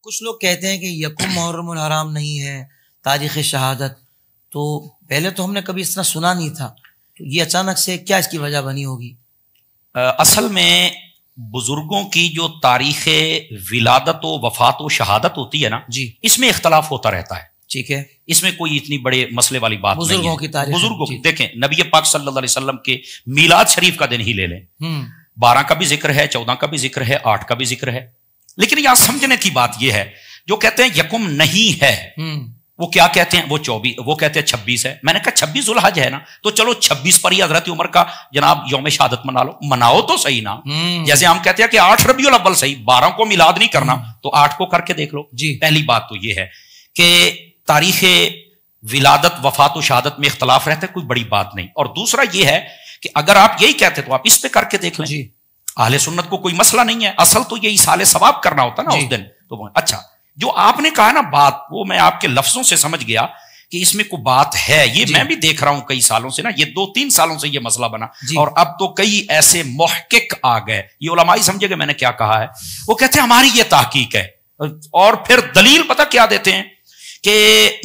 کچھ لوگ کہتے ہیں کہ یکم محرم الحرام نہیں ہے تاریخ شہادت، تو پہلے تو ہم نے کبھی اس طرح سنا نہیں تھا، تو یہ اچانک سے کیا اس کی وجہ بنی ہوگی؟ اصل میں بزرگوں کی جو تاریخ ولادت و وفات و شہادت ہوتی ہے نا جی، اس میں اختلاف ہوتا رہتا ہے، ٹھیک ہے، اس میں کوئی اتنی بڑے مسئلے والی بات نہیں ہے۔ بزرگوں کی تاریخ، بزرگوں کی دیکھیں، نبی پاک صلی اللہ علیہ وسلم کے میلاد شریف کا دن ہی لے لیں، 12 کا بھی ذکر ہے، 14 کا بھی ذکر ہے، 8 کا بھی ذکر ہے، لیکن یہاں سمجھنے کی بات یہ ہے جو کہتے ہیں یکم نہیں ہے وہ کیا کہتے ہیں؟ وہ 24، وہ کہتے ہیں 26 ہے۔ میں نے کہا 26 ذوالحج ہے نا، تو چلو 26 پر ہی حضرت عمر کا جناب یوم شہادت منا لو، مناؤ تو صحیح نا۔ جیسے ہم کہتے ہیں کہ 8 ربیع الاول صحیح، 12 کو میلاد نہیں کرنا تو 8 کو کر کے دیکھ لو جی۔ پہلی بات تو یہ ہے کہ تاریخ ولادت وفات و شہادت میں اختلاف رہتا ہے، کوئی بڑی بات نہیں۔ اور دوسرا یہ ہے کہ اگر آپ یہی کہتے تو آپ اس پہ کر کے دیکھ لیں جی، اہل سنت کو کوئی مسئلہ نہیں ہے، اصل تو یہ ایصال ثواب کرنا ہوتا نا اس دن۔ تو اچھا جو آپ نے کہا نا بات، وہ میں آپ کے لفظوں سے سمجھ گیا کہ اس میں کوئی بات ہے، یہ میں بھی دیکھ رہا ہوں کئی سالوں سے نا، یہ 2-3 سالوں سے یہ مسئلہ بنا اور اب تو کئی ایسے محقق آ گئے، یہ علماء سمجھے گا میں نے کیا کہا ہے، وہ کہتے ہیں ہماری یہ تحقیق ہے، اور پھر دلیل پتہ کیا دیتے ہیں کہ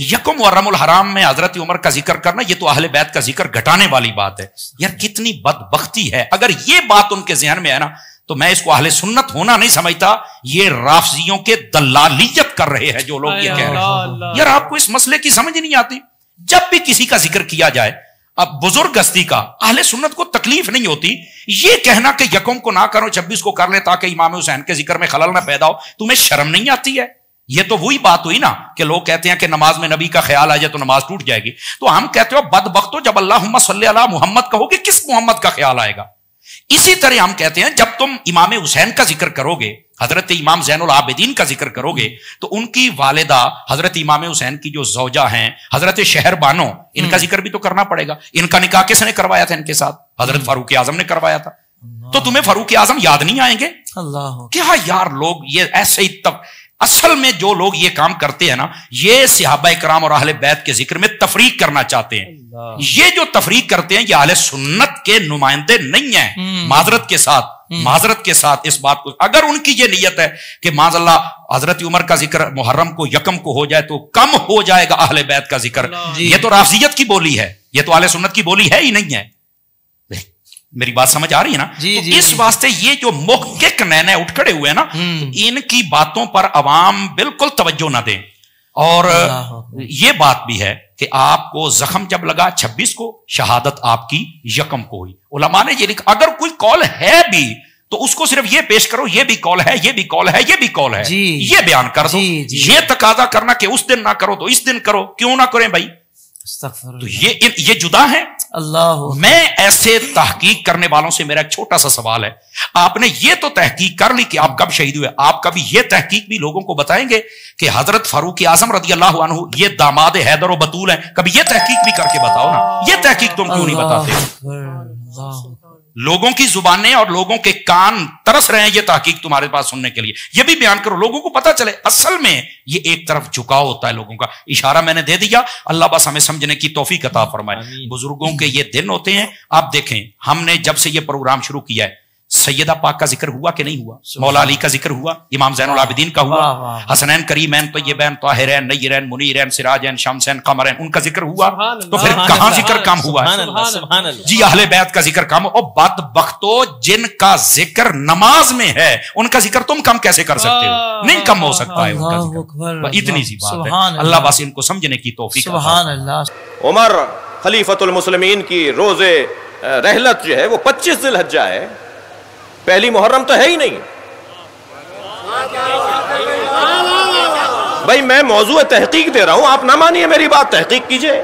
یکم محرم الحرام میں حضرت عمر کا ذکر کرنا یہ تو اہل بیت کا ذکر گھٹانے والی بات ہے۔ یار کتنی بدبختی ہے، اگر یہ بات ان کے ذہن میں ہے نا تو میں اس کو اہل سنت ہونا نہیں سمجھتا، یہ رافضیوں کے دلالیت کر رہے ہیں جو لوگ یہ کہہ رہے ہیں۔ یار آپ کو اس مسئلے کی سمجھ نہیں آتی، جب بھی کسی کا ذکر کیا جائے اب بزرگ ہستی کا، اہل سنت کو تکلیف نہیں ہوتی یہ کہنا کہ یکم کو نہ کرو 26 کو کر لے تاکہ امام حسین کے ذکر میں خلل نہ پیدا ہو، تمہیں شرم نہیں آتی ہے؟ یہ تو وہی بات ہوئی نا کہ لوگ کہتے ہیں کہ نماز میں نبی کا خیال آ جائے تو نماز ٹوٹ جائے گی، تو ہم کہتے ہو بدبختو جب اللہم صلی علی محمد کہو گے کس محمد کا خیال آئے گا؟ اسی طرح ہم کہتے ہیں جب تم امام حسین کا ذکر کرو گے، حضرت امام زین العابدین کا ذکر کرو گے، تو ان کی والدہ حضرت امام حسین کی جو زوجہ ہیں حضرت شہر بانو، ان کا ذکر بھی تو کرنا پڑے گا۔ ان کا نکاح کس نے کروایا تھا ان کے ساتھ؟ حضرت فاروق اعظم نے کروایا تھا، تو تمہیں فاروق اعظم یاد نہیں آئیں گے؟ اللہ کیا یار لوگ یہ ایسے ہی اصل میں جو لوگ یہ کام کرتے ہیں نا، یہ صحابہ کرام اور اہل بیت کے ذکر میں تفریق کرنا چاہتے ہیں۔ یہ جو تفریق کرتے ہیں یہ اہل سنت کے نمائندے نہیں ہیں، معذرت کے ساتھ اس بات کو، اگر ان کی یہ نیت ہے کہ معاذ اللہ حضرت عمر کا ذکر محرم کو یکم کو ہو جائے تو کم ہو جائے گا اہل بیت کا ذکر، یہ تو رافضیت کی بولی ہے، یہ تو اہل سنت کی بولی ہے ہی نہیں ہے۔ میری بات سمجھ آ رہی ہے نا؟ تو اس واسطے یہ جو محقق نئے اٹھ کھڑے ہوئے ہیں نا، ان کی باتوں پر عوام بالکل توجہ نہ دیں۔ اور یہ بات بھی ہے کہ آپ کو زخم جب لگا 26 کو، شہادت آپ کی یکم کو ہوئی۔ علماء نے یہ لکھا اگر کوئی قول ہے بھی تو اس کو صرف یہ پیش کرو یہ بھی قول ہے، یہ بھی قول ہے، یہ بھی قول ہے، یہ بیان کر دو۔ یہ تقاضا کرنا کہ اس دن نہ کرو تو اس دن کرو، کیوں نہ کریں بھائی؟ تو یہ جدا ہے۔ اللہ، میں ایسے تحقیق کرنے والوں سے میرا ایک چھوٹا سا سوال ہے، آپ نے یہ تو تحقیق کر لی کہ آپ کب شہید ہوئے، آپ کبھی یہ تحقیق بھی لوگوں کو بتائیں گے کہ حضرت فاروق اعظم رضی اللہ عنہ یہ داماد حیدر و بطول ہیں؟ کبھی یہ تحقیق بھی کر کے بتاؤ نا، یہ تحقیق تم کیوں نہیں بتاتے؟ لوگوں کی زبانیں اور لوگوں کے کان ترس رہے ہیں یہ تحقیق تمہارے پاس سننے کے لیے، یہ بھی بیان کرو، لوگوں کو پتہ چلے۔ اصل میں یہ ایک طرف جھکاؤ ہوتا ہے لوگوں کا، اشارہ میں نے دے دیا، اللہ بس ہمیں سمجھنے کی توفیق عطا فرمائے۔ بزرگوں کے یہ دن ہوتے ہیں، آپ دیکھیں ہم نے جب سے یہ پروگرام شروع کیا ہے سیدہ پاک کا ذکر ہوا کہ نہیں ہوا؟ مولا علی کا ذکر ہوا، امام زین العابدین کا ہوا، حسنین کریمین طیبین طاہرین نیرین منیرین سراجین شمسین قمرین، ان کا ذکر ہوا، تو پھر کہاں ذکر کم ہوا ہے؟ جی اہل بیت کا ذکر کم، اور بدبختو جن کا ذکر نماز میں ہے ان کا ذکر تم کم کیسے کر سکتے ہو؟ نہیں کم ہو سکتا ہے ان کا ذکر، اتنی سی بات ہے۔ اللہ بس ان کو سمجھنے کی توفیق۔ سبحان اللہ۔ عمر خلیفۃ المسلمین کی روز رحلت جو ہے وہ 25 ذی الحجہ ہے، پہلی محرم تو ہے ہی نہیں۔ بھائی میں موضوع تحقیق دے رہا ہوں، آپ نہ مانیے میری بات، تحقیق کیجئے۔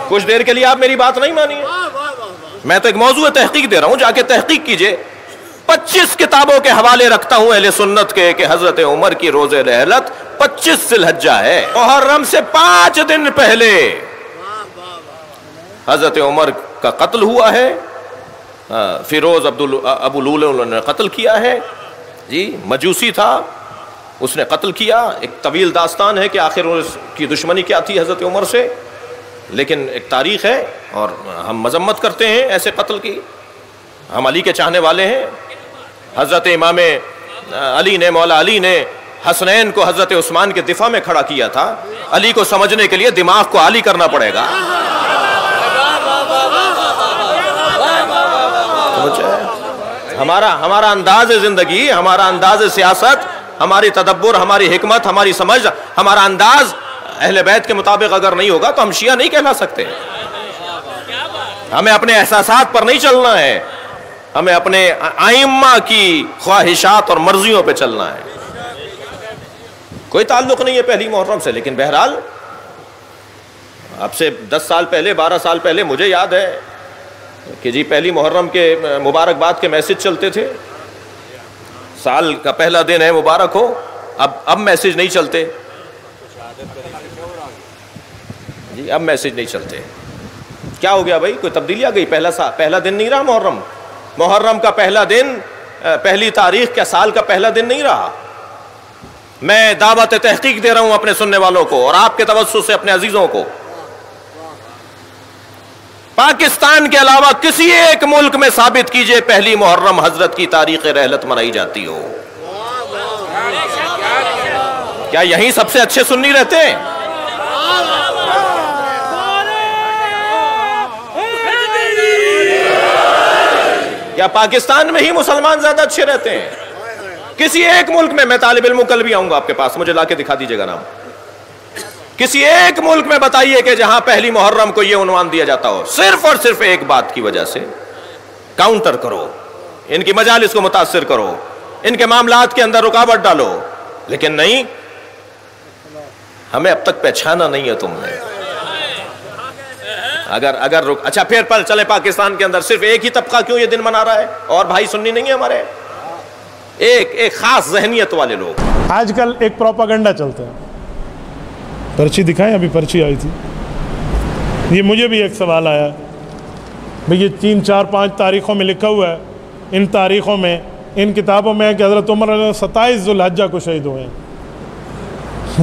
کچھ دیر کے لیے آپ میری بات نہیں مانیے، میں تو ایک موضوع تحقیق دے رہا ہوں، جا کے تحقیق کیجئے۔ 25 کتابوں کے حوالے رکھتا ہوں اہل سنت کے کہ حضرت عمر کی روز رحلت 25 ذی الحجہ ہے، محرم سے 5 دن پہلے حضرت عمر کا قتل ہوا ہے، فیروز ابو لولو نے قتل کیا ہے، جی مجوسی تھا اس نے قتل کیا۔ ایک طویل داستان ہے کہ آخر اس کی دشمنی کیا تھی حضرت عمر سے، لیکن ایک تاریخ ہے اور ہم مذمت کرتے ہیں ایسے قتل کی، ہم علی کے چاہنے والے ہیں۔ حضرت امام علی نے، مولا علی نے حسنین کو حضرت عثمان کے دفاع میں کھڑا کیا تھا. علی کو سمجھنے کے لیے دماغ کو عالی کرنا پڑے گا. ہمارا انداز زندگی، ہمارا انداز سیاست، ہماری تدبر، ہماری حکمت، ہماری سمجھ، ہمارا انداز اہل بیت کے مطابق اگر نہیں ہوگا تو ہم شیعہ نہیں کہلا سکتے. ہمیں اپنے احساسات پر نہیں چلنا ہے، ہمیں اپنے ائمہ کی خواہشات اور مرضیوں پہ چلنا ہے. کوئی تعلق نہیں ہے پہلی محرم سے. لیکن بہرحال اب سے 10 سال پہلے، 12 سال پہلے مجھے یاد ہے کہ جی پہلی محرم کے مبارکباد کے میسج چلتے تھے. سال کا پہلا دن ہے، مبارک ہو. اب میسج نہیں چلتے جی، اب میسج نہیں چلتے. کیا ہو گیا بھائی؟ کوئی تبدیلی آ گئی؟ پہلا دن نہیں رہا محرم. محرم کا پہلا دن، پہلی تاریخ کا سال کا پہلا دن نہیں رہا. میں دعوت تحقیق دے رہا ہوں اپنے سننے والوں کو اور آپ کے توسط سے اپنے عزیزوں کو. پاکستان کے علاوہ کسی ایک ملک میں ثابت کیجئے پہلی محرم حضرت کی تاریخ رحلت منائی جاتی ہو. کیا یہیں سب سے اچھے سنی رہتے ہیں؟ یا پاکستان میں ہی مسلمان زیادہ اچھے رہتے ہیں؟ کسی ایک ملک میں طالب علم کل بھی آؤں گا آپ کے پاس، مجھے لا کے دکھا دیجیے گا نام. کسی ایک ملک میں بتائیے کہ جہاں پہلی محرم کو یہ عنوان دیا جاتا ہو. صرف اور صرف ایک بات کی وجہ سے کاؤنٹر کرو، ان کی مجالس کو متاثر کرو، ان کے معاملات کے اندر رکاوٹ ڈالو. لیکن نہیں، ہمیں اب تک پہچانا نہیں ہے تم نے. اچھا پھر چلے پاکستان کے اندر صرف ایک ہی طبقہ کیوں یہ دن منا رہا ہے؟ اور بھائی سنی نہیں ہے ہمارے؟ ایک خاص ذہنیت والے لوگ. آج کل ایک پروپاگنڈا چلتا ہے. پرچی دکھائیں، ابھی پرچی آئی تھی. یہ مجھے بھی ایک سوال آیا بھئی، یہ 3 4 5 تاریخوں میں لکھا ہوا ہے، ان تاریخوں میں، ان کتابوں میں کہ حضرت عمر 27 ذو الحجہ کو شہید ہوئے ہیں.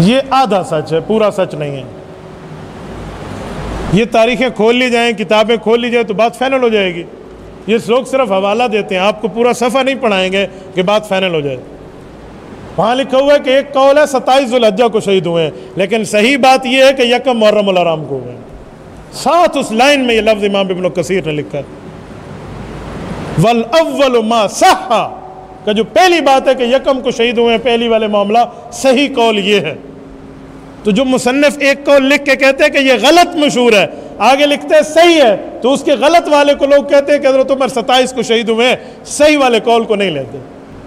یہ آدھا سچ ہے، پورا سچ نہیں ہے. یہ تاریخیں کھول لی جائیں، کتابیں کھول لی جائیں تو بات فائنل ہو جائے گی. یہ لوگ صرف حوالہ دیتے ہیں، آپ کو پورا صفحہ نہیں پڑھائیں گے کہ بات فائنل ہو جائے. وہاں لکھا ہوا ہے کہ ایک قول ہے 27 ذو الحجہ کو شہید ہوئے ہیں، لیکن صحیح بات یہ ہے کہ 1 محرم الحرام کو ہوئے ہیں. ساتھ اس لائن میں یہ لفظ امام ابن کثیر نے لکھا ہے، وَالْأَوَّلُ مَا صَحَّ، کہ جو پہلی بات ہے کہ 1 کو شہید ہوئے ہیں، پہلی والے معاملہ صحیح قول یہ ہے. تو جو مصنف ایک قول لکھ کے کہتے ہیں کہ یہ غلط مشہور ہے، آگے لکھتے ہیں صحیح ہے، تو اس کے غلط والے کو لوگ کہتے ہیں کہ حضرت عمر 27 کو شہید ہوئے ہیں، صحیح والے قول کو نہیں لیتے.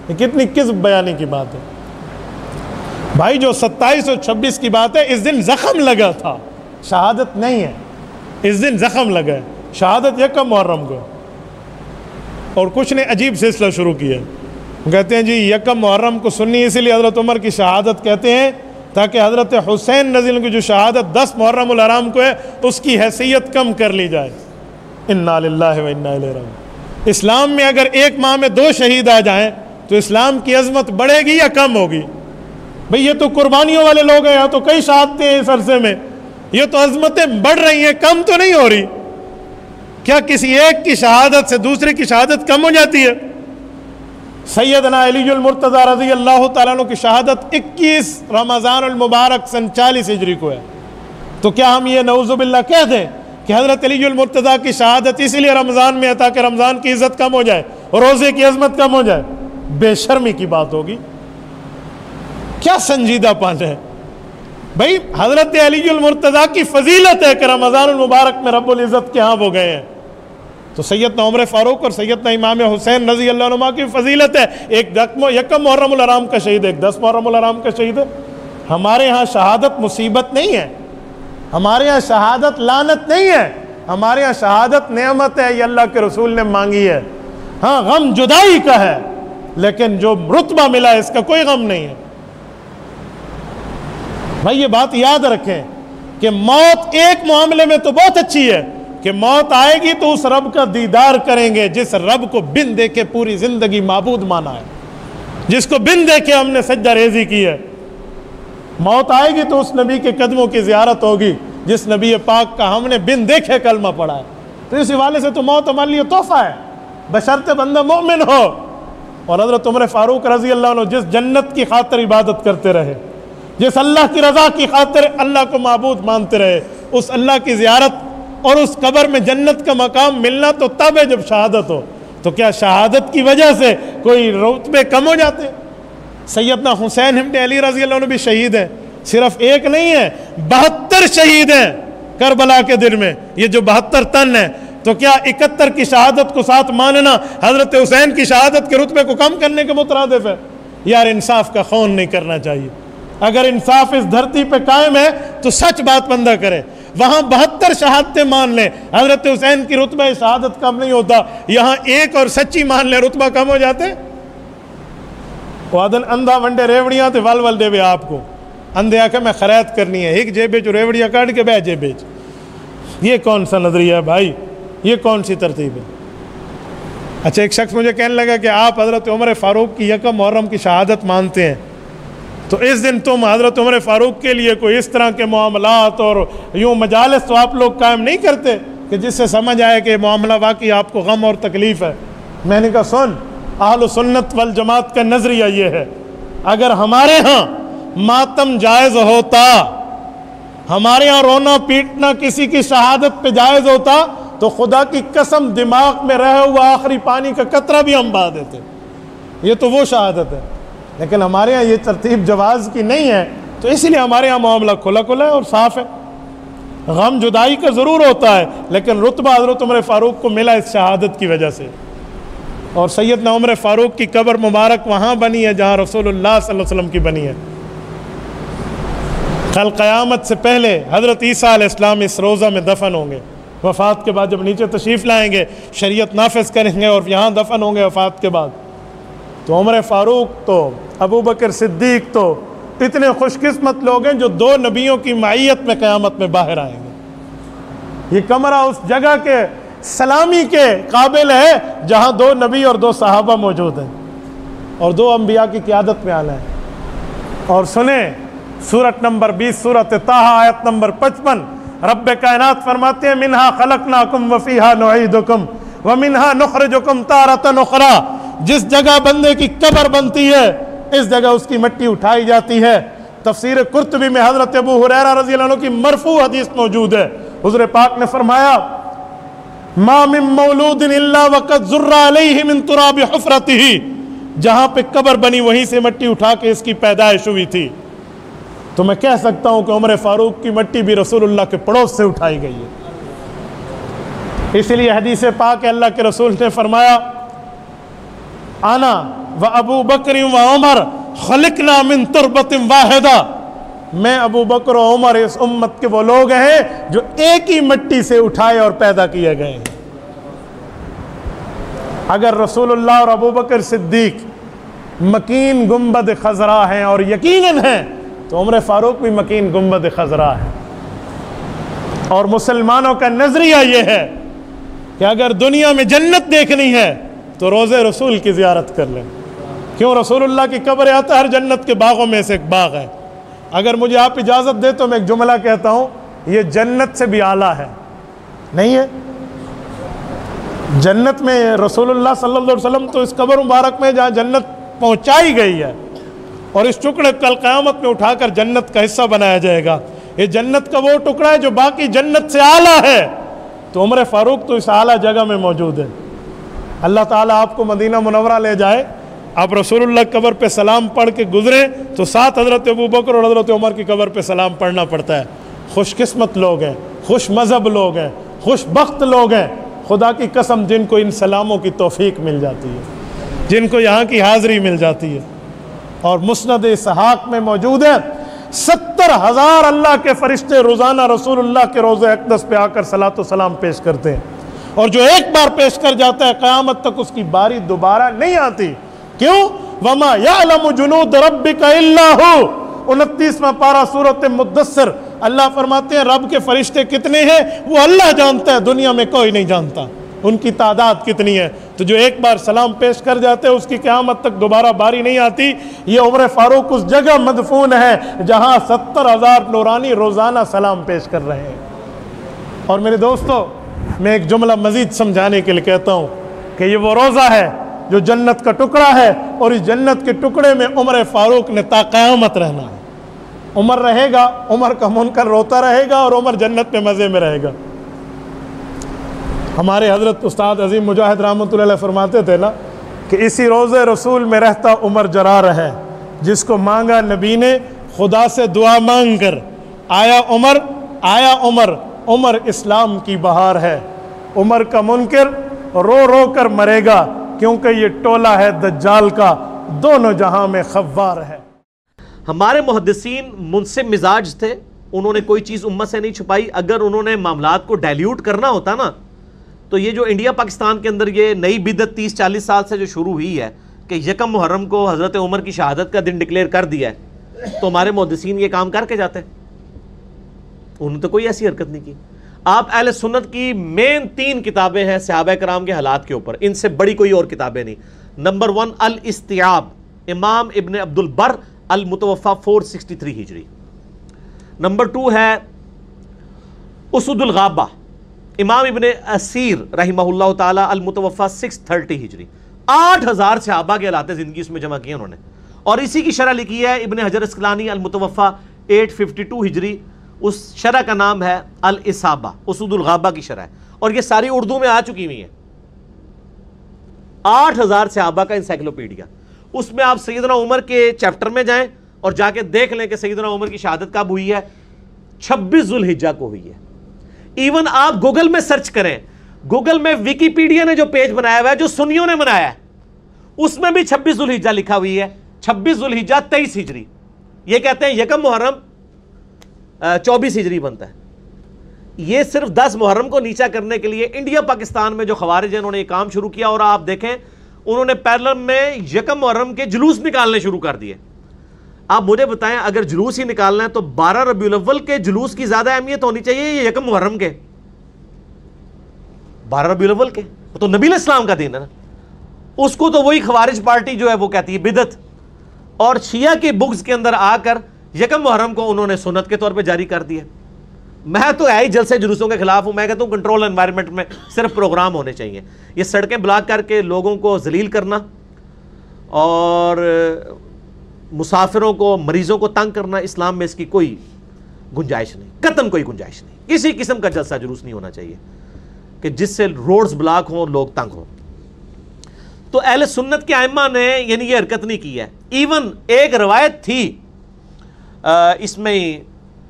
یہ کتنی کذب بیانی کی بات ہے بھائی. جو 27 اور 26 کی بات ہے، اس دن زخم لگا تھا، شہادت نہیں ہے. اس دن زخم لگا ہے، شہادت 1 محرم کو. اور کچھ نے عجیب سلسلہ شروع کیا، کہتے ہیں جی 1 محرم کو سنی اسی لیے حضرت عمر کی شہادت کہتے ہیں تاکہ حضرت حسین رضی اللہ عنہ کی جو شہادت 10 محرم الحرام کو ہے اس کی حیثیت کم کر لی جائے. انا للہ و انا الیہ راجعون. اسلام میں اگر ایک ماہ میں 2 شہید آ جائیں تو اسلام کی عظمت بڑھے گی یا کم ہوگی؟ بھئی یہ تو قربانیوں والے لوگ ہیں، یہاں تو کئی شہادتیں ہیں اس عرصے میں، یہ تو عظمتیں بڑھ رہی ہیں، کم تو نہیں ہو رہی. کیا کسی ایک کی شہادت سے دوسرے کی شہادت کم ہو جاتی ہے؟ سیدنا علی المرتضیٰ رضی اللہ تعالیٰ عنہ کی شہادت 21 رمضان المبارک سن 40 ہجری کو ہے. تو کیا ہم یہ نعوذ باللہ کہہ دیں کہ حضرت علی المرتضیٰ کی شہادت اسی لیے رمضان میں ہے تاکہ رمضان کی عزت کم ہو جائے اور روزے کی عظمت کم ہو جائے؟ بے شرمی کی بات ہوگی. کیا سنجیدہ پن ہے بھائی. حضرت علی المرتضیٰ کی فضیلت ہے کہ رمضان المبارک میں رب العزت کے ہاں وہ گئے ہیں. تو سیدنا عمر فاروق اور سیدنا امام حسین رضی اللہ عنہ کی فضیلت ہے. ایک 1 محرم الحرام کا شہید ہے، ایک 10 محرم الحرام کا شہید ہے. ہمارے ہاں شہادت مصیبت نہیں ہے، ہمارے ہاں شہادت لعنت نہیں ہے، ہمارے ہاں شہادت نعمت ہے، یہ اللہ کے رسول نے مانگی ہے. ہاں غم جدائی کا ہے، لیکن جو رتبہ ملا ہے اس کا کوئی غم نہیں ہے. بھائی یہ بات یاد رکھیں کہ موت ایک معاملے میں تو بہت اچھی ہے کہ موت آئے گی تو اس رب کا دیدار کریں گے جس رب کو بن دیکھے پوری زندگی معبود مانا ہے، جس کو بن دیکھے ہم نے سجدہ ریزی کی ہے. موت آئے گی تو اس نبی کے قدموں کی زیارت ہوگی جس نبی پاک کا ہم نے بن دیکھے کلمہ پڑھا ہے. تو اس حوالے سے تو موت ہمارے لیے تحفہ ہے، بشرط بندہ مومن ہو. اور حضرت عمر فاروق رضی اللہ عنہ جس جنت کی خاطر عبادت کرتے رہے، جس اللہ کی رضا کی خاطر اللہ کو معبود مانتے رہے، اس اللہ کی زیارت اور اس قبر میں جنت کا مقام ملنا تو تب ہے جب شہادت ہو. تو کیا شہادت کی وجہ سے کوئی رتبے کم ہو جاتے؟ سیدنا حسین ابن علی رضی اللہ عنہ بھی شہید ہیں، صرف ایک نہیں ہے، 72 شہید ہیں کربلا کے دن میں. یہ جو 72 تن ہیں، تو کیا 71 کی شہادت کو ساتھ ماننا حضرت حسین کی شہادت کے رتبے کو کم کرنے کے مترادف ہے؟ یار انصاف کا خون نہیں کرنا چاہیے. اگر انصاف اس دھرتی پہ قائم ہے تو سچ بات بندہ کرے. وہاں 72 شہادتیں مان لیں، حضرت حسین کی رتبہ شہادت کم نہیں ہوتا. یہاں ایک اور سچی مان لیں، رتبہ کم ہو جاتے. وادن اندھا ونڈے ریوڑیاں تے ول ول دے وے آپ کو. اندھے آکھے میں خیرات کرنی ہے، ایک جیبے جو ریوڑیاں کاٹ کے بے جیبے. یہ کون سا نظریہ ہے بھائی؟ یہ کون سی ترتیب ہے؟ اچھا ایک شخص مجھے کہنے لگا کہ آپ حضرت عمر فاروق کی 1 محرم کی شہادت مانتے ہیں، تو اس دن تم حضرت عمر فاروق کے لیے کوئی اس طرح کے معاملات اور یوں مجالس تو آپ لوگ قائم نہیں کرتے کہ جس سے سمجھ آئے کہ معاملہ واقعی آپ کو غم اور تکلیف ہے؟ میں نے کہا سن، اہل سنت والجماعت کا نظریہ یہ ہے، اگر ہمارے ہاں ماتم جائز ہوتا، ہمارے ہاں رونا پیٹنا کسی کی شہادت پہ جائز ہوتا، تو خدا کی قسم دماغ میں رہا ہوا آخری پانی کا قطرہ بھی ہم بہا دیتے. یہ تو وہ شہادت ہے. لیکن ہمارے ہاں یہ ترتیب جواز کی نہیں ہے، تو اس لیے ہمارے ہاں معاملہ کھلا کھلا ہے اور صاف ہے. غم جدائی کا ضرور ہوتا ہے، لیکن رتبہ حضرت عمر فاروق کو ملا اس شہادت کی وجہ سے. اور سیدنا عمر فاروق کی قبر مبارک وہاں بنی ہے جہاں رسول اللہ صلی اللہ علیہ وسلم کی بنی ہے. کل قیامت سے پہلے حضرت عیسیٰ علیہ السلام اس روضہ میں دفن ہوں گے. وفات کے بعد جب نیچے تشریف لائیں گے، شریعت نافذ کریں گے اور یہاں دفن ہوں گے وفات کے بعد. تو عمر فاروق تو ابو بکر صدیق تو اتنے خوش قسمت لوگ ہیں جو 2 نبیوں کی معیت میں قیامت میں باہر آئیں گے. یہ کمرہ اس جگہ کے سلامی کے قابل ہے جہاں 2 نبی اور 2 صحابہ موجود ہیں اور 2 انبیاء کی قیادت میں آنا ہے. اور سنیں سورت نمبر 20 سورت طٰہٰ آیت نمبر 55، رب کائنات فرماتے ہیں منہا خلقناکم وفیہا نعیدکم ومنہا نخرجکم تارۃ اخری. جس جگہ بندے کی قبر بنتی ہے اس جگہ اس کی مٹی اٹھائی جاتی ہے. تفسیر قرطبی میں حضرت ابو ہریرہ رضی اللہ عنہ کی مرفوع حدیث موجود ہے. حضور پاک نے فرمایا ما من مولود الا وقد ذر علیہ من تراب حفرتہ، جہاں پہ قبر بنی وہیں سے مٹی اٹھا کے اس کی پیدائش ہوئی تھی. تو میں کہہ سکتا ہوں کہ عمر فاروق کی مٹی بھی رسول اللہ کے پڑوس سے اٹھائی گئی ہے. اس لیے حدیث پاک اللہ کے رسول نے فرمایا انا و ابو بکر و عمر خلقنا من تربت واحدہ، میں ابو بکر و عمر اس امت کے وہ لوگ ہیں جو ایک ہی مٹی سے اٹھائے اور پیدا کیے گئے ہیں. اگر رسول اللہ اور ابو بکر صدیق مکین گنبد خضرا ہیں اور یقیناً ہیں، تو عمر فاروق بھی مکین گنبد خضرا ہے. اور مسلمانوں کا نظریہ یہ ہے کہ اگر دنیا میں جنت دیکھنی ہے تو روضہ رسول کی زیارت کر لیں. کیوں؟ رسول اللہ کی قبر آتا ہر جنت کے باغوں میں سے ایک باغ ہے. اگر مجھے آپ اجازت دے تو میں ایک جملہ کہتا ہوں، یہ جنت سے بھی اعلیٰ ہے. نہیں ہے؟ جنت میں رسول اللہ صلی اللہ علیہ وسلم تو اس قبر مبارک میں جہاں جنت پہنچائی گئی ہے اور اس ٹکڑے کل قیامت میں اٹھا کر جنت کا حصہ بنایا جائے گا. یہ جنت کا وہ ٹکڑا ہے جو باقی جنت سے اعلیٰ ہے. تو عمر فاروق تو اس اعلیٰ جگہ میں موجود ہے. اللہ تعالیٰ آپ کو مدینہ منورہ لے جائے، آپ رسول اللہ قبر پہ سلام پڑھ کے گزریں تو ساتھ حضرت ابو بکر اور حضرت عمر کی قبر پہ سلام پڑھنا پڑتا ہے. خوش قسمت لوگ ہیں، خوش مذہب لوگ ہیں، خوش بخت لوگ ہیں خدا کی قسم جن کو ان سلاموں کی توفیق مل جاتی ہے، جن کو یہاں کی حاضری مل جاتی ہے. اور مسند اسحاق میں موجود ہے 70,000 اللہ کے فرشتے روزانہ رسول اللہ کے روضہ اقدس پہ آ کر صلاۃ و سلام پیش کرتے ہیں. اور جو ایک بار پیش کر جاتا ہے قیامت تک اس کی باری دوبارہ نہیں آتی. کیوں؟ وما یعلم جنود ربک الا ہو. 29واں پارہ سورۃ مدثر اللہ فرماتے ہیں رب کے فرشتے کتنے ہیں وہ اللہ جانتا ہے، دنیا میں کوئی نہیں جانتا ان کی تعداد کتنی ہے. تو جو ایک بار سلام پیش کر جاتے ہیں اس کی قیامت تک دوبارہ باری نہیں آتی. یہ عمر فاروق اس جگہ مدفون ہے جہاں 70,000 نورانی روزانہ سلام پیش کر رہے ہیں. اور میرے دوستو میں ایک جملہ مزید سمجھانے کے لیے کہتا ہوں کہ یہ وہ روضہ ہے جو جنت کا ٹکڑا ہے، اور اس جنت کے ٹکڑے میں عمر فاروق نے تا قیامت رہنا ہے۔ عمر رہے گا، عمر کا منکر روتا رہے گا، اور عمر جنت میں مزے میں رہے گا۔ ہمارے حضرت استاد عظیم مجاہد رحمۃ اللہ علیہ فرماتے تھے نا کہ اسی روض رسول میں رہتا عمر جرا رہے، جس کو مانگا نبی نے خدا سے دعا مانگ کر، آیا عمر، آیا عمر، عمر اسلام کی بہار ہے۔ عمر کا منکر رو رو کر مرے گا، کیونکہ یہ ٹولہ ہے دجال کا، دونوں جہاں میں خوار ہے۔ ہمارے محدثین منصف مزاج تھے، انہوں نے کوئی چیز امت سے نہیں چھپائی۔ اگر انہوں نے معاملات کو ڈائلیوٹ کرنا ہوتا نا، تو یہ جو انڈیا پاکستان کے اندر یہ نئی بدعت 30-40 سال سے جو شروع ہوئی ہے کہ یکم محرم کو حضرت عمر کی شہادت کا دن ڈکلیئر کر دیا ہے، تو ہمارے محدثین یہ کام کر کے جاتے ہیں، انہوں نے تو کوئی ایسی حرکت نہیں کی۔ آپ اہل سنت کی مین 3 کتابیں ہیں صحابہ کرام کے حالات کے اوپر، ان سے بڑی کوئی اور کتابیں نہیں۔ نمبر 1 الاستیعاب، امام ابن عبد البر، المتوفى 463 ہجری۔ نمبر 2 ہے اسد الغابہ، امام ابن اسیر رحمہ اللہ تعالی، المتوفى 630 ہجری۔ 8000 صحابہ کے حالات زندگی اس میں جمع کیے انہوں نے، اور اسی کی شرح لکھی ہے ابن حجر اسقلانی، المتوفى 852 ہجری۔ اس شرح کا نام ہے الاصابہ، اسد الغابہ کی شرح ہے، اور یہ ساری اردو میں آ چکی ہوئی ہیں۔ 8000 صحابہ کا انسائکلوپیڈیا، اس میں آپ سیدنا عمر کے چیپٹر میں جائیں اور جا کے دیکھ لیں کہ سیدنا عمر کی شہادت کب ہوئی ہے، 26 ذوالحجہ کو ہوئی ہے۔ ایون آپ گوگل میں سرچ کریں، گوگل میں ویکیپیڈیا نے جو پیج بنایا ہوا ہے، جو سنیوں نے بنایا ہے، اس میں بھی 26 ذوالحجہ لکھا ہوئی ہے، 26 ذوالحجہ 23 ہجری۔ یہ کہتے ہیں یکم محرم 24 ہجری بنتا ہے۔ یہ صرف 10 محرم کو نیچا کرنے کے لیے انڈیا پاکستان میں جو خوارج ہیں انہوں نے یہ کام شروع کیا، اور آپ دیکھیں انہوں نے پیرلم میں یکم محرم کے جلوس نکالنے شروع کر دیے۔ آپ مجھے بتائیں اگر جلوس ہی نکالنا ہے تو 12 ربیع الاول کے جلوس کی زیادہ اہمیت ہونی چاہیے یہ یکم محرم کے؟ 12 ربیع الاول کے وہ تو نبی علیہ السلام کا دن ہے نا، اس کو تو وہی خوارج پارٹی جو ہے وہ کہتی ہے بدعت، اور شیعہ کے بغض کے اندر آ کر یکم محرم کو انہوں نے سنت کے طور پہ جاری کر دیا۔ میں تو ہے ہی جلسے جلوسوں کے خلاف ہوں، میں کہتا ہوں کنٹرول انوائرمنٹ میں صرف پروگرام ہونے چاہیے۔ یہ سڑکیں بلاک کر کے لوگوں کو ذلیل کرنا اور مسافروں کو، مریضوں کو تنگ کرنا، اسلام میں اس کی کوئی گنجائش نہیں، قطعاً کوئی گنجائش نہیں۔ کسی قسم کا جلسہ جلوس نہیں ہونا چاہیے کہ جس سے روڈز بلاک ہوں، لوگ تنگ ہوں۔ تو اہل سنت کے ائمہ نے یعنی یہ حرکت نہیں کی ہے۔ ایون ایک روایت تھی، اس میں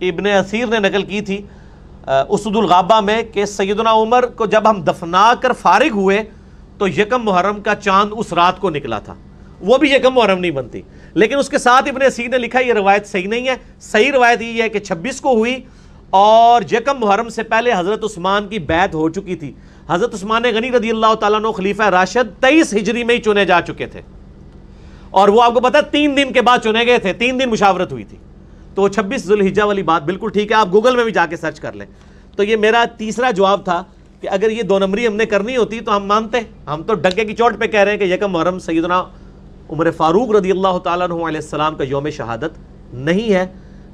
ابن اسیر نے نقل کی تھی اسد الغابہ میں، کہ سیدنا عمر کو جب ہم دفنا کر فارغ ہوئے تو یکم محرم کا چاند اس رات کو نکلا تھا، وہ بھی یکم محرم نہیں بنتی۔ لیکن اس کے ساتھ ابن اسیر نے لکھا یہ روایت صحیح نہیں ہے، صحیح روایت یہ ہے کہ 26 کو ہوئی، اور یکم محرم سے پہلے حضرت عثمان کی بیعت ہو چکی تھی۔ حضرت عثمان غنی رضی اللہ تعالیٰ عنہ خلیفہ راشد 23 ہجری میں ہی چنے جا چکے تھے، اور وہ آپ کو پتا 3 دن کے بعد چنے گئے تھے، 3 دن مشاورت ہوئی تھی۔ تو 26 ذوالحجہ والی بات بالکل ٹھیک ہے، آپ گوگل میں بھی جا کے سرچ کر لیں۔ تو یہ میرا تیسرا جواب تھا کہ اگر یہ 2 نمبری ہم نے کرنی ہوتی تو ہم مانتے، ہم تو ڈنکے کی چوٹ پہ کہہ رہے ہیں کہ یکم محرم سیدنا عمر فاروق رضی اللہ تعالیٰ عنہ علیہ السلام کا یوم شہادت نہیں ہے،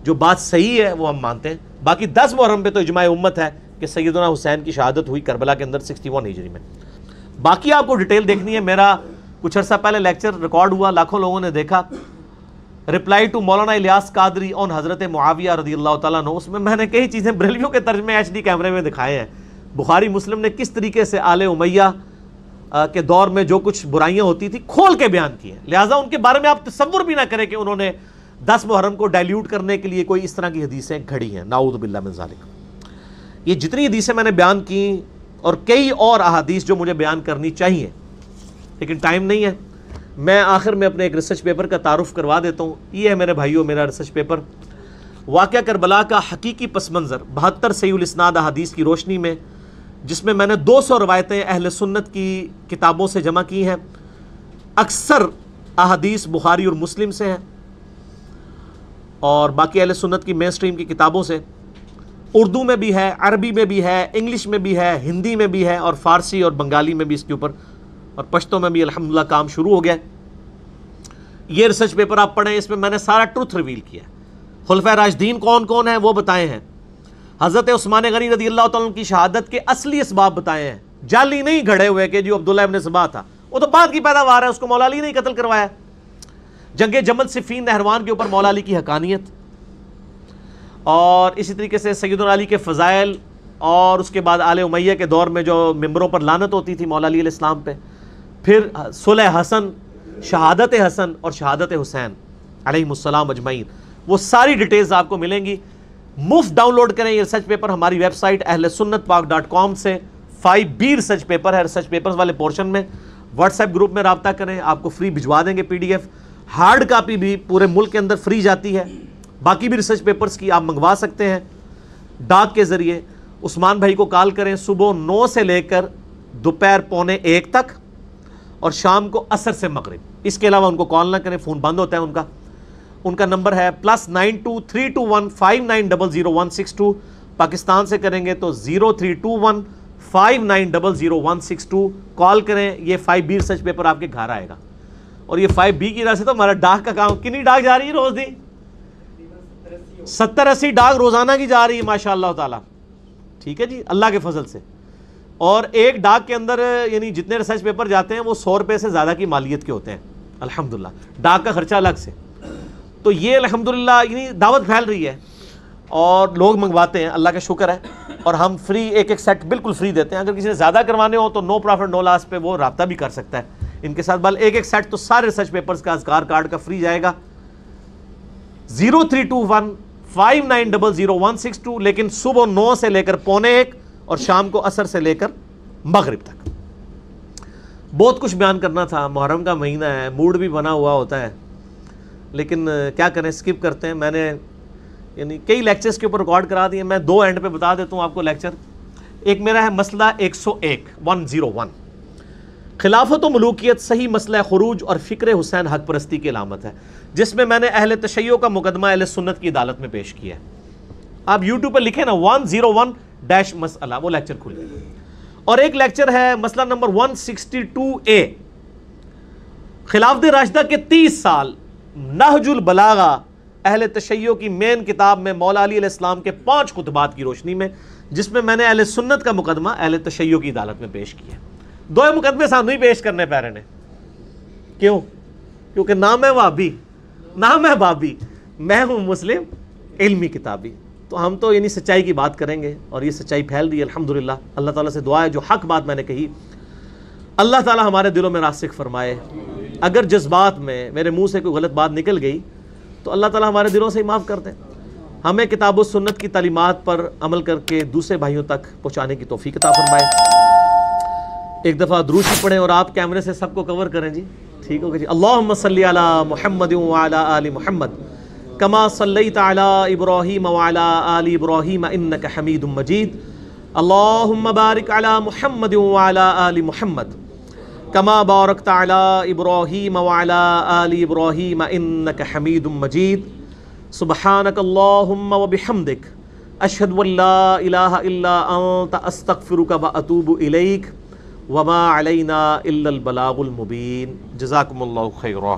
جو بات صحیح ہے وہ ہم مانتے ہیں۔ باقی 10 محرم پہ تو اجماع امت ہے کہ سیدنا حسین کی شہادت ہوئی کربلا کے اندر 61 ہجری میں۔ باقی آپ کو ڈیٹیل دیکھنی ہے، میرا کچھ عرصہ پہلے لیکچر ریکارڈ ہوا، لاکھوں لوگوں نے دیکھا، رپلائی ٹو مولانا الیاس قادری آن حضرت معاویہ رضی اللہ تعالیٰ عنہ۔ اس میں نے کئی چیزیں بریلویوں کے ترجمے HD کیمرے میں دکھائے ہیں، بخاری مسلم نے کس طریقے سے آل امیہ کے دور میں جو کچھ برائیاں ہوتی تھی کھول کے بیان کی ہیں، لہٰذا ان کے بارے میں آپ تصور بھی نہ کریں کہ انہوں نے 10 محرم کو ڈائلیوٹ کرنے کے لیے کوئی اس طرح کی حدیثیں گھڑی ہیں، نعوذ باللہ من ذالک۔ یہ جتنی حدیثیں میں نے بیان کی اور کئی اور احادیث جو مجھے بیان کرنی چاہیے لیکن ٹائم نہیں ہے، میں آخر میں اپنے ایک ریسرچ پیپر کا تعارف کروا دیتا ہوں۔ یہ ہے میرے بھائیوں میرا ریسرچ پیپر، واقعہ کربلا کا حقیقی پس منظر 72 صحیح الاسناد احادیث کی روشنی میں، جس میں نے 200 روایتیں اہل سنت کی کتابوں سے جمع کی ہیں۔ اکثر احادیث بخاری اور مسلم سے ہیں اور باقی اہل سنت کی مین سٹریم کی کتابوں سے، اردو میں بھی ہے، عربی میں بھی ہے، انگلش میں بھی ہے، ہندی میں بھی ہے، اور فارسی اور بنگالی میں بھی اس کے اوپر، اور پشتو میں بھی الحمدللہ کام شروع ہو گیا ہے۔ یہ ریسرچ پیپر آپ پڑھیں، اس میں نے سارا ٹروتھ ریویل کیا ہے۔ خلفائے راشدین کون کون ہیں وہ بتائے ہیں، حضرت عثمان غنی رضی اللہ تعالیٰ عنہ کی شہادت کے اصلی اسباب بتائے ہیں، جعلی نہیں گھڑے ہوئے کہ جو عبداللہ ابن سبا تھا، وہ تو بعد کی پیداوار ہے، اس کو مولا علی نے ہی قتل کروایا۔ جنگ جمل صفین نہروان کے اوپر مولا علی کی حقانیت، اور اسی طریقے سے سیدنا علی کے فضائل، اور اس کے بعد آل امیہ کے دور میں جو ممبروں پر لعنت ہوتی تھی مولا علی علیہ السلام پہ، پھر صلح حسن، شہادت حسن اور شہادت حسین علیہم السلام اجمعین، وہ ساری ڈیٹیلز آپ کو ملیں گی۔ مفت ڈاؤن لوڈ کریں یہ ریسرچ پیپر ہماری ویب سائٹ ahlsunnatpak.com سے۔ 5B ریسرچ پیپر ہے، ریسرچ پیپرز والے پورشن میں واٹس ایپ گروپ میں رابطہ کریں، آپ کو فری بھجوا دیں گے PDF۔ ہارڈ کاپی بھی پورے ملک کے اندر فری جاتی ہے، باقی بھی ریسرچ پیپرز کی آپ منگوا سکتے ہیں ڈاک کے ذریعے۔ عثمان بھائی کو کال کریں صبح 9 سے لے کر دوپہر 12:45 تک، اور شام کو عصر سے مغرب۔ اس کے علاوہ ان کو کال نہ کریں، فون بند ہوتا ہے ان کا نمبر ہے +923215900162۔ پاکستان سے کریں گے تو 032159000162 کال کریں، یہ 5B ریسرچ پیپر آپ کے گھر آئے گا۔ اور یہ 5B کی وجہ سے تو ہمارا ڈاک کا کام، کتنی ڈاک جا رہی ہے روز دی؟ 70-80 ڈاک روزانہ کی جا رہی ہے ماشاء اللہ تعالیٰ، ٹھیک ہے جی، اللہ کے فضل سے۔ اور ایک ڈاک کے اندر یعنی جتنے ریسرچ پیپر جاتے ہیں وہ 100 روپے سے زیادہ کی مالیت کے ہوتے ہیں الحمدللہ، ڈاک کا خرچہ الگ سے۔ تو یہ الحمدللہ یعنی دعوت پھیل رہی ہے اور لوگ منگواتے ہیں، اللہ کا شکر ہے۔ اور ہم فری ایک سیٹ بالکل فری دیتے ہیں، اگر کسی نے زیادہ کروانے ہو تو نو پروفٹ نو لاس پہ وہ رابطہ بھی کر سکتا ہے ان کے ساتھ۔ بل ایک سیٹ تو سارے ریسرچ پیپرز کا اذکار کارڈ کا فری جائے گا۔ 032159000162، لیکن صبح 9 سے لے کر 12:45 اور شام کو عصر سے لے کر مغرب تک۔ بہت کچھ بیان کرنا تھا، محرم کا مہینہ ہے، موڈ بھی بنا ہوا ہوتا ہے، لیکن کیا کریں، سکپ کرتے ہیں۔ میں نے یعنی کئی لیکچرز کے اوپر ریکارڈ کرا دیے، میں 2 اینڈ پہ بتا دیتا ہوں آپ کو لیکچر۔ ایک میرا ہے مسئلہ 101 خلافت و ملوکیت صحیح مسئلہ خروج اور فکر حسین حق پرستی کی علامت ہے، جس میں نے اہل تشیع کا مقدمہ اہل سنت کی عدالت میں پیش کیا ہے۔ آپ یوٹیوب پہ لکھیں نا 101 مسئلہ، وہ لیکچر کھل گیا۔ اور ایک لیکچر ہے مسئلہ نمبر 162A، خلافت راشدہ کے 30 سال، نہج البلاغہ اہل تشیع کی مین کتاب میں مولا علی علیہ السلام کے 5 خطبات کی روشنی میں، جس میں نے اہل سنت کا مقدمہ اہل تشیع کی عدالت میں پیش کیا۔ 2 مقدمے سامنے ہی پیش کرنے پہ رہے نے، کیوں؟ کیونکہ نہ میں وہابی نہ میں بابی، میں ہوں مسلم علمی کتابی۔ تو ہم تو یعنی سچائی کی بات کریں گے، اور یہ سچائی پھیل رہی ہے الحمدللہ۔ اللہ تعالیٰ سے دعا ہے جو حق بات میں نے کہی اللہ تعالیٰ ہمارے دلوں میں راسخ فرمائے۔ اگر جذبات میں میرے منہ سے کوئی غلط بات نکل گئی تو اللہ تعالیٰ ہمارے دلوں سے ہی معاف کر دیں، ہمیں کتاب و سنت کی تعلیمات پر عمل کر کے دوسرے بھائیوں تک پہنچانے کی توفیق عطا فرمائے۔ ایک دفعہ درود پڑھیں اور آپ کیمرے سے سب کو کور کریں جی، ٹھیک ہوگا جی۔ اللہم صلی علی محمد وعلی آل محمد کما صلیت علی ابراہیم وعلی آل ابراہیم انک حمید مجید۔ اللہم بارک علی محمد وعلی آل محمد کما بارکت علی ابراہیم وعلی آل ابراہیم انک حمید مجید۔ سبحانک اللہم وبحمدک اشہد ان لا الہ الا انت استغفرک واتوب الیک وما علینا الا البلاغ المبین۔ جزاکم اللہ خیرا۔